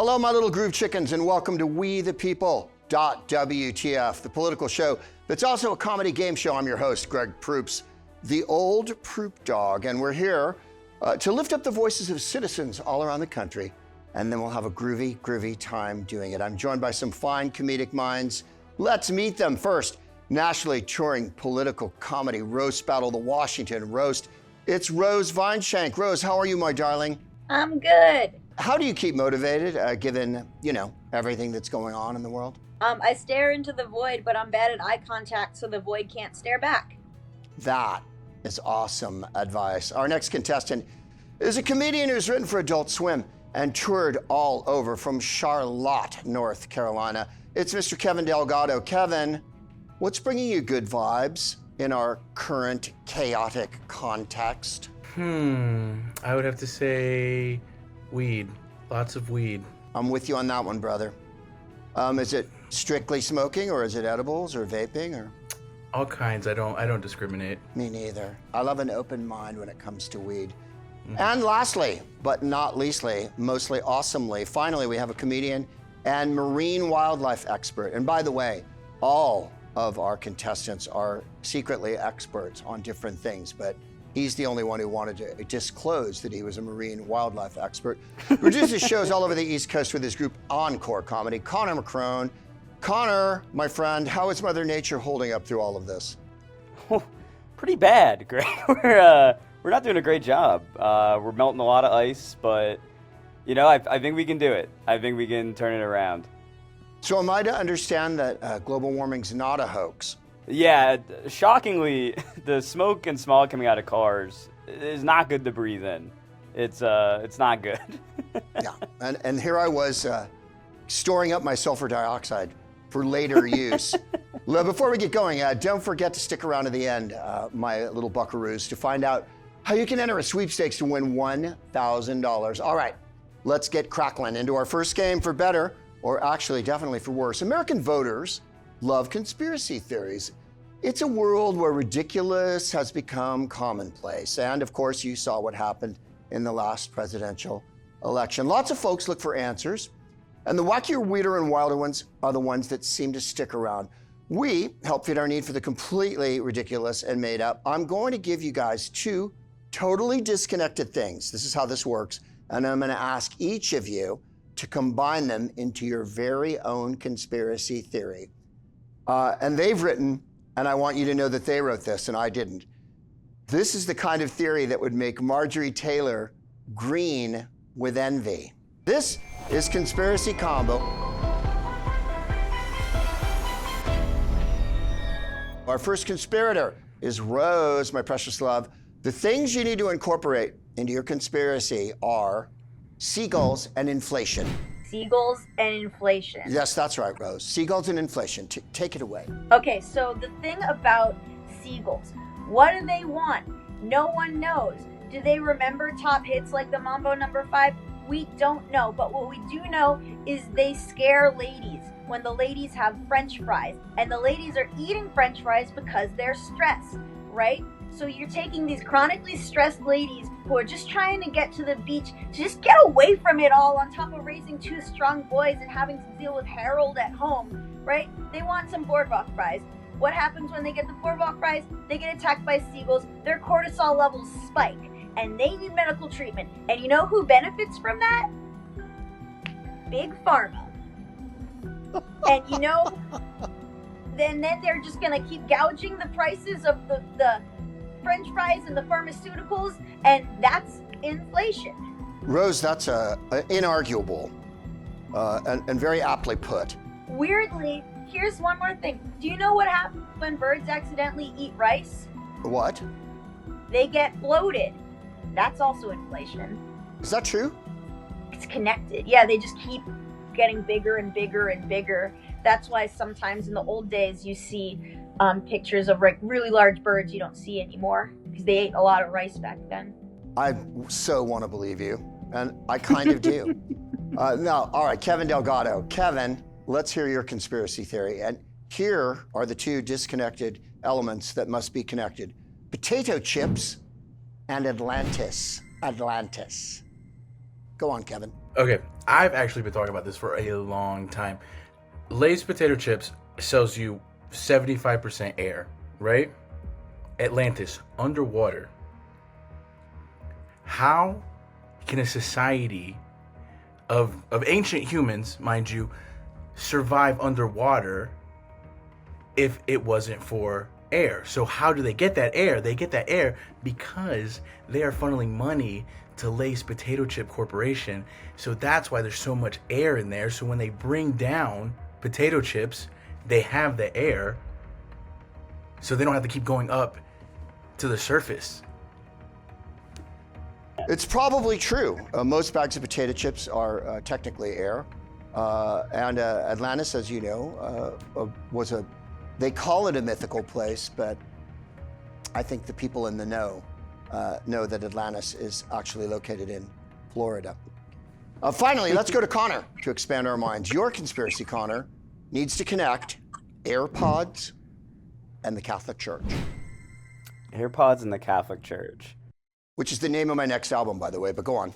Hello, my little groove chickens, and welcome to WeThePeople.WTF, the political show that's also a comedy game show. I'm your host, Greg Proops, the old Proop dog, and we're here to lift up the voices of citizens all around the country, and then we'll have a groovy time doing it. I'm joined by some fine comedic minds. Let's meet them. First, nationally touring political comedy roast battle, the Washington Roast. It's Rose Vineshank. Rose, how are you, my darling? I'm good. How do you keep motivated, given, everything that's going on in the world? I stare into the void, but I'm bad at eye contact, so the void can't stare back. That is awesome advice. Our next contestant is a comedian who's written for Adult Swim and toured all over from Charlotte, North Carolina. It's Mr. Kevin Delgado. Kevin, what's bringing you good vibes in our current chaotic context? I would have to say weed. Lots of weed. I'm with you on that one, brother. Is it strictly smoking, or is it edibles or vaping, or? All kinds. I don't discriminate. Me neither. I love an open mind when it comes to weed. And lastly, but not leastly, mostly awesomely, finally we have a comedian and marine wildlife expert. And by the way, all of our contestants are secretly experts on different things, but he's the only one who wanted to disclose that he was a marine wildlife expert. Produces shows all over the East Coast with his group Encore Comedy, Connor McCrone. Connor, my friend, how is Mother Nature holding up through all of this? Pretty bad, Greg. We're not doing a great job. We're melting a lot of ice, but I think we can do it. I think we can turn it around. So am I to understand that global warming's not a hoax? Yeah, shockingly, the smoke and smog coming out of cars is not good to breathe in. It's not good. Yeah, and here I was storing up my sulfur dioxide for later use. Before we get going, don't forget to stick around to the end, my little buckaroos, to find out how you can enter a sweepstakes to win $1,000. All right, let's get crackling into our first game for better, or actually definitely for worse. American voters love conspiracy theories. It's a world where ridiculous has become commonplace. And of course, you saw what happened in the last presidential election. Lots of folks look for answers, and the wackier, weirder, and wilder ones are the ones that seem to stick around. We help fit our need for the completely ridiculous and made up. I'm going to give you guys two totally disconnected things. This is how this works. And I'm going to ask each of you to combine them into your very own conspiracy theory. And they've written, and I want you to know that they wrote this and I didn't. This is the kind of theory that would make Marjorie Taylor green with envy. This is Conspiracy Combo. Our first conspirator is Rose, my precious love. The things you need to incorporate into your conspiracy are seagulls and inflation. Seagulls and inflation. Yes, that's right, Rose. Seagulls and inflation. Take it away. Okay, so the thing about seagulls, what do they want? No one knows. Do they remember top hits like the Mambo No. 5? We don't know, but what we do know is they scare ladies when the ladies have French fries, and the ladies are eating French fries because they're stressed, right? So you're taking these chronically stressed ladies who are just trying to get to the beach to just get away from it all, on top of raising two strong boys and having to deal with Harold at home, right? They want some boardwalk fries. What happens when they get the boardwalk fries? They get attacked by seagulls, their cortisol levels spike, and they need medical treatment. And you know who benefits from that? Big Pharma. And then they're just gonna keep gouging the prices of the French fries and the pharmaceuticals, and that's inflation. Rose, that's inarguable and very aptly put. Weirdly, here's one more thing. Do you know what happens when birds accidentally eat rice? What? They get bloated. That's also inflation. Is that true? It's connected. Yeah, they just keep getting bigger and bigger and bigger. That's why sometimes in the old days you see pictures of really large birds you don't see anymore, because they ate a lot of rice back then. I so want to believe you, and I kind of do. Now, all right, Kevin Delgado. Kevin, let's hear your conspiracy theory. And here are the two disconnected elements that must be connected. Potato chips and Atlantis. Go on, Kevin. Okay, I've actually been talking about this for a long time. Lay's potato chips sells you 75% air, right? Atlantis, underwater. How can a society of ancient humans, mind you, survive underwater if it wasn't for air? So how do they get that air? They get that air because they are funneling money to Lay's Potato Chip Corporation. So that's why there's so much air in there. So when they bring down potato chips, they have the air, so they don't have to keep going up to the surface. It's probably true. Most bags of potato chips are technically air. And Atlantis, as you know, they call it a mythical place, but I think the people in the know that Atlantis is actually located in Florida. Finally, let's go to Connor to expand our minds. Your conspiracy, Connor, needs to connect AirPods and the Catholic Church. AirPods and the Catholic Church. Which is the name of my next album, by the way, but go on.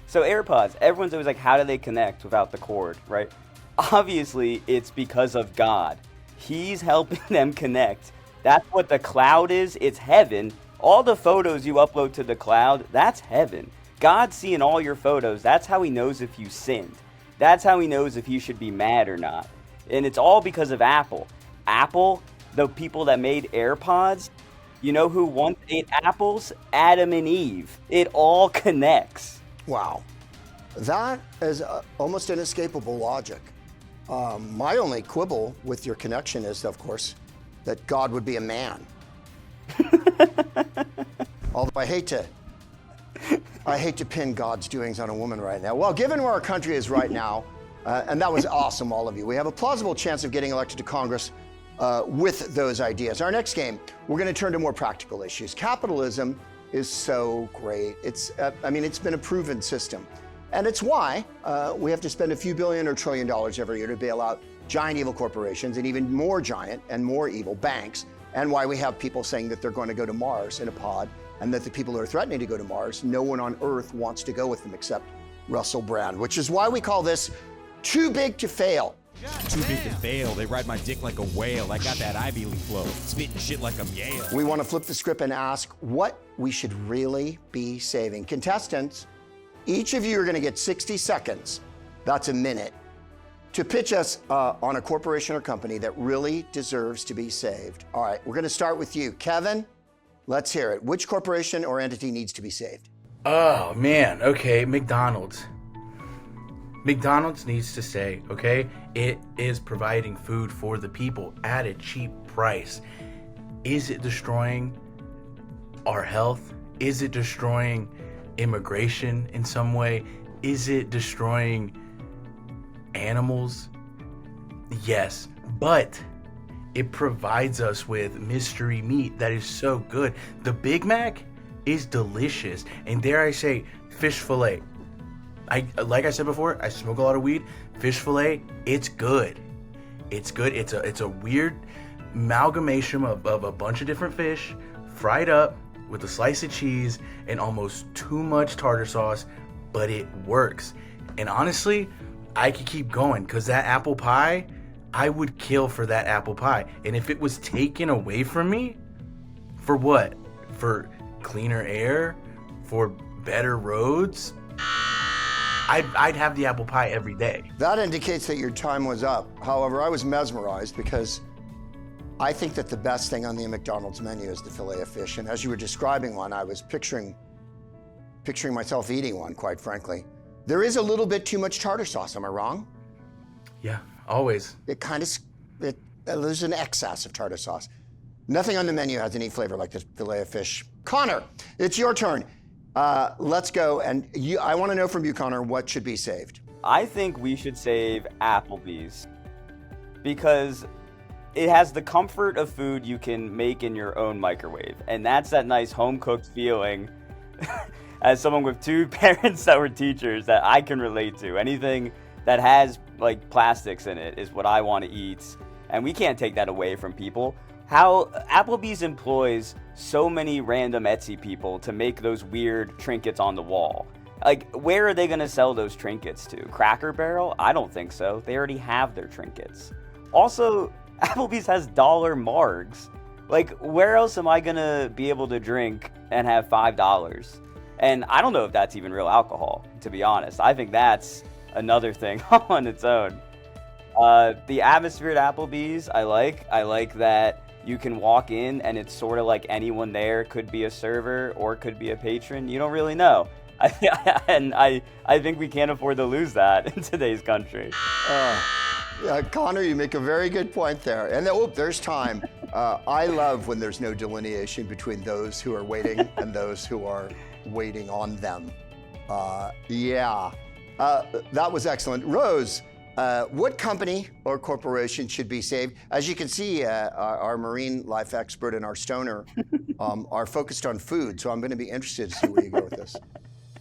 So AirPods, everyone's always like, how do they connect without the cord, right? Obviously, it's because of God. He's helping them connect. That's what the cloud is. It's heaven. All the photos you upload to the cloud, that's heaven. God's seeing all your photos. That's how he knows if you sinned. That's how he knows if you should be mad or not. And it's all because of Apple. Apple, the people that made AirPods, you know who once ate apples? Adam and Eve. It all connects. Wow. That is almost inescapable logic. My only quibble with your connection is, of course, that God would be a man. Although I hate to pin God's doings on a woman right now. Well, given where our country is right now, and that was awesome, all of you, we have a plausible chance of getting elected to Congress with those ideas. Our next game, we're going to turn to more practical issues. Capitalism is so great. It's been a proven system. And it's why we have to spend a few billion or $1 trillion every year to bail out giant evil corporations and even more giant and more evil banks, and why we have people saying that they're going to go to Mars in a pod, and that the people who are threatening to go to Mars, no one on Earth wants to go with them except Russell Brand, which is why we call this too big to fail. Too big to fail. They ride my dick like a whale. I got that Ivy League flow. Spitting shit like I'm Yale. We want to flip the script and ask what we should really be saving. Contestants, each of you are going to get 60 seconds, that's a minute, to pitch us on a corporation or company that really deserves to be saved. All right, we're going to start with you. Kevin, let's hear it. Which corporation or entity needs to be saved? Oh, man. Okay, McDonald's. McDonald's needs to say, okay, it is providing food for the people at a cheap price. Is it destroying our health? Is it destroying immigration in some way? Is it destroying animals? Yes, but it provides us with mystery meat that is so good. The Big Mac is delicious, and dare I say, fish fillet. Like I said before, I smoke a lot of weed. Fish fillet, it's good. It's good. It's a weird amalgamation of a bunch of different fish, fried up with a slice of cheese and almost too much tartar sauce, but it works. And honestly, I could keep going, because that apple pie, I would kill for that apple pie. And if it was taken away from me, for what? For cleaner air? For better roads? I'd have the apple pie every day. That indicates that your time was up. However, I was mesmerized because I think that the best thing on the McDonald's menu is the filet of fish. And as you were describing one, I was picturing myself eating one, quite frankly. There is a little bit too much tartar sauce, am I wrong? Yeah, always. There's an excess of tartar sauce. Nothing on the menu has any flavor like the filet of fish. Connor, it's your turn. Let's go, and I want to know from you, Connor, what should be saved? I think we should save Applebee's because it has the comfort of food you can make in your own microwave, and that's that nice home-cooked feeling. As someone with two parents that were teachers, that I can relate to. Anything that has like plastics in it is what I want to eat, and we can't take that away from people. How Applebee's employs so many random Etsy people to make those weird trinkets on the wall. Like, where are they going to sell those trinkets to? Cracker Barrel? I don't think so. They already have their trinkets. Also, Applebee's has dollar margs. Like, where else am I going to be able to drink and have $5? And I don't know if that's even real alcohol, to be honest. I think that's another thing on its own. The atmosphere at Applebee's, I like that you can walk in and it's sort of like anyone there could be a server or could be a patron. You don't really know. And I think we can't afford to lose that in today's country. Yeah, Connor, you make a very good point there. And there's time. I love when there's no delineation between those who are waiting and those who are waiting on them. That was excellent. Rose, what company or corporation should be saved? As you can see, our marine life expert and our stoner are focused on food, so I'm going to be interested to see where you go with this.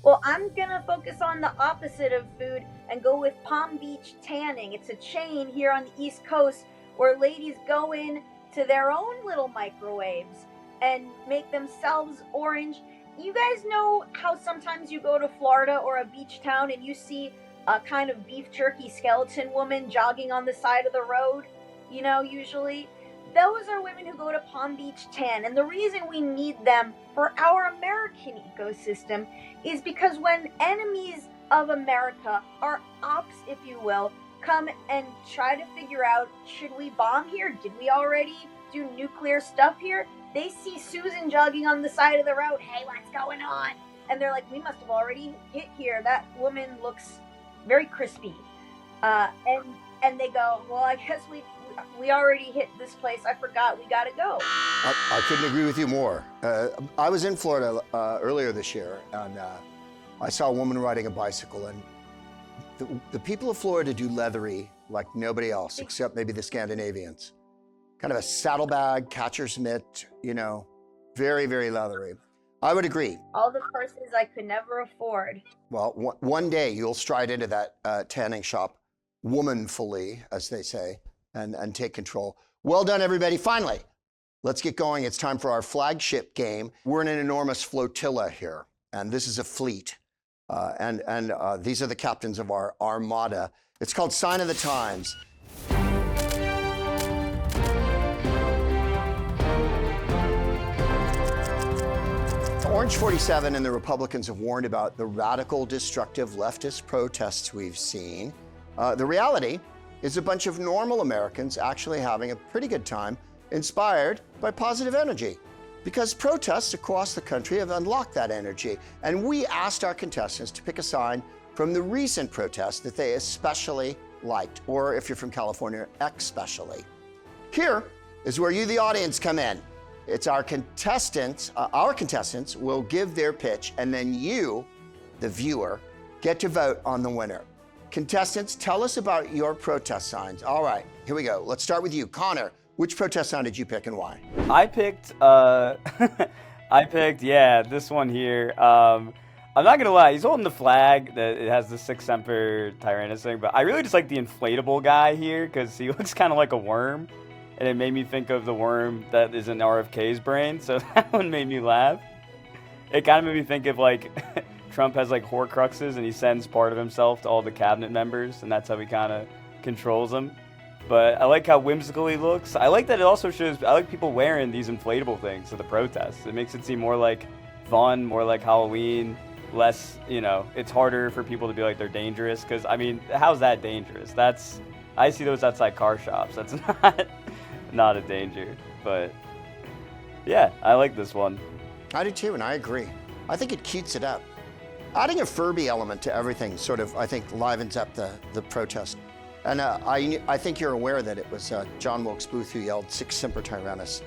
Well, I'm going to focus on the opposite of food and go with Palm Beach Tanning. It's a chain here on the East Coast where ladies go in to their own little microwaves and make themselves orange. You guys know how sometimes you go to Florida or a beach town and you see a kind of beef jerky skeleton woman jogging on the side of the road, usually. Those are women who go to Palm Beach Tan. And the reason we need them for our American ecosystem is because when enemies of America, our ops, if you will, come and try to figure out, should we bomb here? Did we already do nuclear stuff here? They see Susan jogging on the side of the road. Hey, what's going on? And they're like, we must have already hit here. That woman looks very crispy. And they go, well, I guess we already hit this place. I forgot. We got to go. I couldn't agree with you more. I was in Florida earlier this year, and I saw a woman riding a bicycle. And the people of Florida do leathery like nobody else, except maybe the Scandinavians. Kind of a saddlebag, catcher's mitt, very, very leathery. I would agree. All the purses I could never afford. Well, one day you'll stride into that tanning shop womanfully, as they say, and take control. Well done, everybody. Finally, let's get going. It's time for our flagship game. We're in an enormous flotilla here, and this is a fleet. And these are the captains of our armada. It's called Sign of the Times. Orange 47 and the Republicans have warned about the radical, destructive leftist protests we've seen. The reality is a bunch of normal Americans actually having a pretty good time, inspired by positive energy. Because protests across the country have unlocked that energy. And we asked our contestants to pick a sign from the recent protests that they especially liked, or if you're from California, especially. Here is where you, the audience, come in. It's our contestants will give their pitch, and then you, the viewer, get to vote on the winner. Contestants, tell us about your protest signs. All right, here we go. Let's start with you. Connor, which protest sign did you pick and why? I picked this one here. I'm not gonna lie, he's holding the flag that it has the Sic Semper Tyrannis thing, but I really just like the inflatable guy here because he looks kind of like a worm. And it made me think of the worm that is in RFK's brain, so that one made me laugh. It kind of made me think of, like, Trump has, like, Horcruxes, and he sends part of himself to all the cabinet members, and that's how he kind of controls them. But I like how whimsical he looks. I like that it also shows, I like people wearing these inflatable things to the protests. It makes it seem more like fun, more like Halloween, less, it's harder for people to be like they're dangerous, because, I mean, how's that dangerous? I see those outside car shops. That's not a danger, but yeah, I like this one. I do too, and I agree. I think it cutes it up. Adding a Furby element to everything sort of, I think, livens up the protest. And I think you're aware that it was John Wilkes Booth who yelled Sic Semper Tyrannis.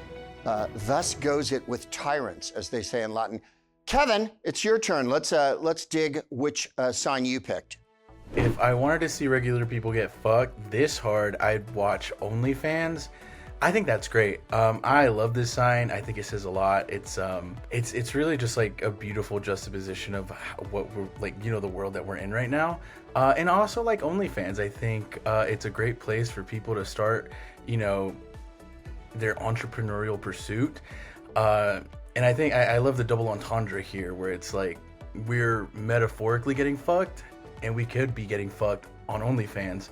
Thus goes it with tyrants, as they say in Latin. Kevin, it's your turn. Let's dig which sign you picked. If I wanted to see regular people get fucked this hard, I'd watch OnlyFans. I think that's great. I love this sign. I think it says a lot. It's really just like a beautiful juxtaposition of what we're like, the world that we're in right now. And also like OnlyFans, I think it's a great place for people to start, their entrepreneurial pursuit. And I think I love the double entendre here, where it's like we're metaphorically getting fucked, and we could be getting fucked on OnlyFans.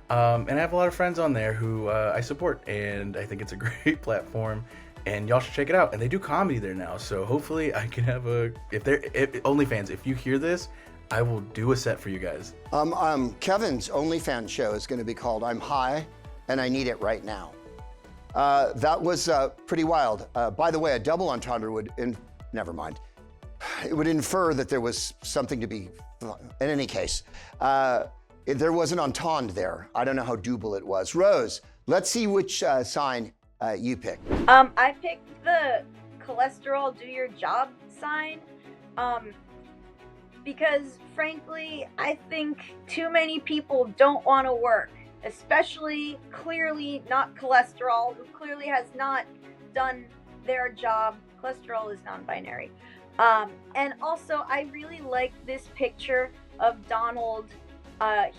And I have a lot of friends on there who I support, and I think it's a great platform, and y'all should check it out. And they do comedy there now, so hopefully I can have OnlyFans, if you hear this, I will do a set for you guys. Kevin's OnlyFans show is going to be called I'm High and I Need It Right Now. That was pretty wild. By the way, a double entendre never mind. It would infer that there was something to be, in any case. There was an entendre there. I don't know how double it was. Rose, let's see which sign you picked. I picked the cholesterol do your job sign. Because frankly, I think too many people don't want to work, especially clearly not cholesterol, who clearly has not done their job. Cholesterol is non-binary. And also, I really like this picture of Donald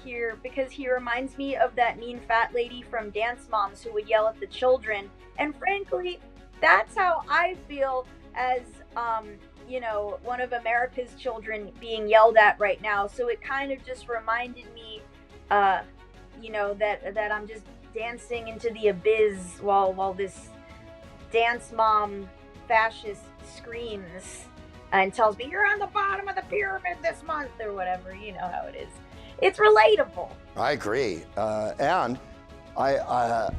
here because he reminds me of that mean fat lady from Dance Moms who would yell at the children. And frankly, that's how I feel as one of America's children being yelled at right now. So it kind of just reminded me, that I'm just dancing into the abyss while this dance mom fascist screams and tells me you're on the bottom of the pyramid this month or whatever. You know how it is. It's relatable. I agree, and I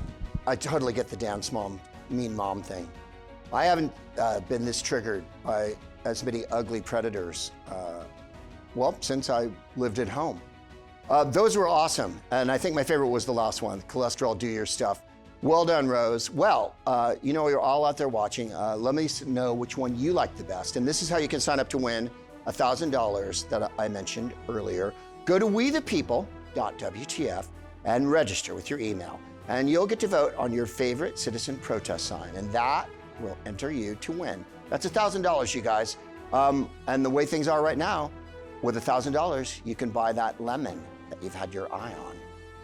totally get the dance mom, mean mom thing. I haven't been this triggered by as many ugly predators, since I lived at home. Those were awesome, and I think my favorite was the last one, cholesterol, do your stuff. Well done, Rose. Well, you're all out there watching. Let me know which one you like the best, and this is how you can sign up to win $1,000 that I mentioned earlier. Go to WeThePeople.WTF and register with your email, and you'll get to vote on your favorite citizen protest sign, and that will enter you to win. That's $1,000, you guys. And the way things are right now, with $1,000, you can buy that lemon that you've had your eye on.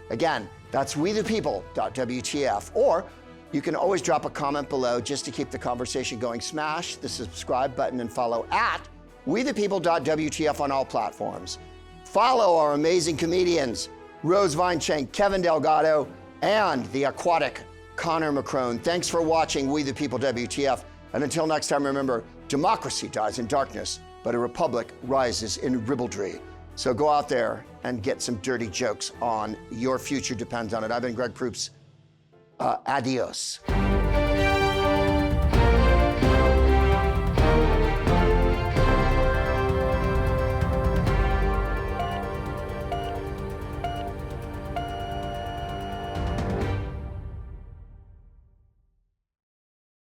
Again, that's WeThePeople.WTF, or you can always drop a comment below just to keep the conversation going. Smash the subscribe button and follow at WeThePeople.WTF on all platforms. Follow our amazing comedians, Rose Vineshank, Kevin Delgado, and the aquatic Connor McCrone. Thanks for watching We the People WTF. And until next time, remember, democracy dies in darkness, but a republic rises in ribaldry. So go out there and get some dirty jokes on. Your future depends on it. I've been Greg Proops. Adios.